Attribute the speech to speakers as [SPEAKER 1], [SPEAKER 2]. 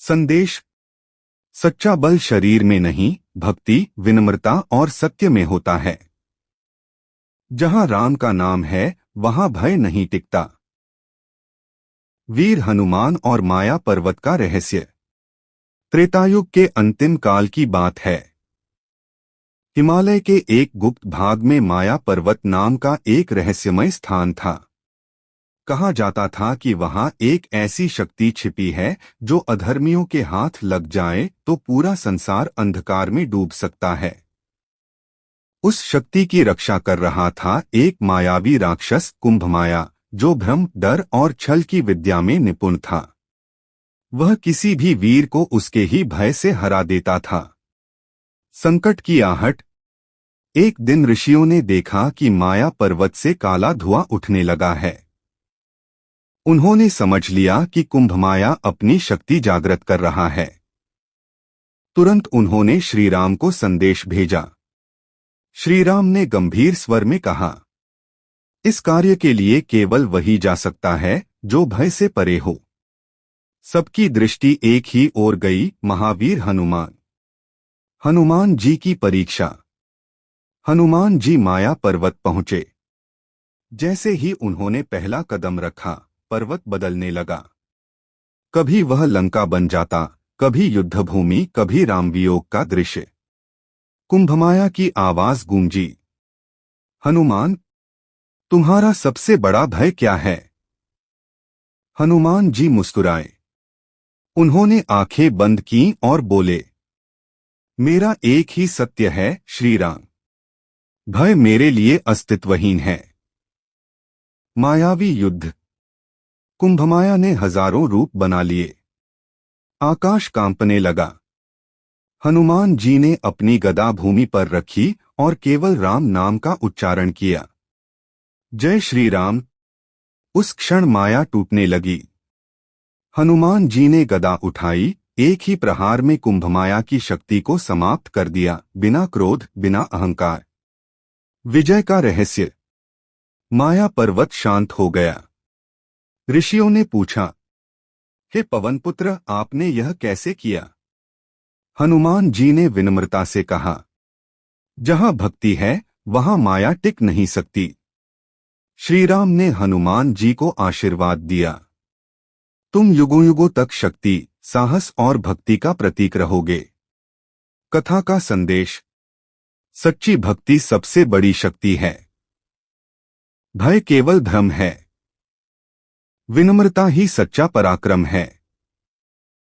[SPEAKER 1] संदेश। सच्चा बल शरीर में नहीं, भक्ति, विनम्रता और सत्य में होता है। जहां राम का नाम है वहां भय नहीं टिकता। वीर हनुमान और माया पर्वत का रहस्य। त्रेतायुग के अंतिम काल की बात है। हिमालय के एक गुप्त भाग में माया पर्वत नाम का एक रहस्यमय स्थान था। कहा जाता था कि वहां एक ऐसी शक्ति छिपी है जो अधर्मियों के हाथ लग जाए तो पूरा संसार अंधकार में डूब सकता है। उस शक्ति की रक्षा कर रहा था एक मायावी राक्षस कुंभमाया, जो भ्रम, डर और छल की विद्या में निपुण था। वह किसी भी वीर को उसके ही भय से हरा देता था। संकट की आहट। एक दिन ऋषियों ने देखा कि माया पर्वत से काला धुआं उठने लगा है। उन्होंने समझ लिया कि कुंभमाया अपनी शक्ति जागृत कर रहा है। तुरंत उन्होंने श्रीराम को संदेश भेजा। श्रीराम ने गंभीर स्वर में कहा, इस कार्य के लिए केवल वही जा सकता है जो भय से परे हो। सबकी दृष्टि एक ही ओर गई, महावीर हनुमान। हनुमान जी की परीक्षा। हनुमान जी माया पर्वत पहुंचे। जैसे ही उन्होंने पहला कदम रखा, पर्वत बदलने लगा। कभी वह लंका बन जाता, कभी युद्धभूमि, कभी रामवियोग का दृश्य। कुंभमाया की आवाज गूंजी, हनुमान, तुम्हारा सबसे बड़ा भय क्या है? हनुमान जी मुस्कुराए। उन्होंने आंखें बंद की और बोले, मेरा एक ही सत्य है श्रीराम। भय मेरे लिए अस्तित्वहीन है। मायावी युद्ध। कुंभमाया ने हजारों रूप बना लिए। आकाश कांपने लगा। हनुमान जी ने अपनी गदा भूमि पर रखी और केवल राम नाम का उच्चारण किया, जय श्री राम। उस क्षण माया टूटने लगी। हनुमान जी ने गदा उठाई, एक ही प्रहार में कुंभमाया की शक्ति को समाप्त कर दिया, बिना क्रोध, बिना अहंकार। विजय का रहस्य। माया पर्वत शांत हो गया। ऋषियों ने पूछा, हे पवनपुत्र, आपने यह कैसे किया? हनुमान जी ने विनम्रता से कहा, जहां भक्ति है वहां माया टिक नहीं सकती। श्रीराम ने हनुमान जी को आशीर्वाद दिया, तुम युगों युगों तक शक्ति, साहस और भक्ति का प्रतीक रहोगे। कथा का संदेश। सच्ची भक्ति सबसे बड़ी शक्ति है। भय केवल भ्रम है। विनम्रता ही सच्चा पराक्रम है।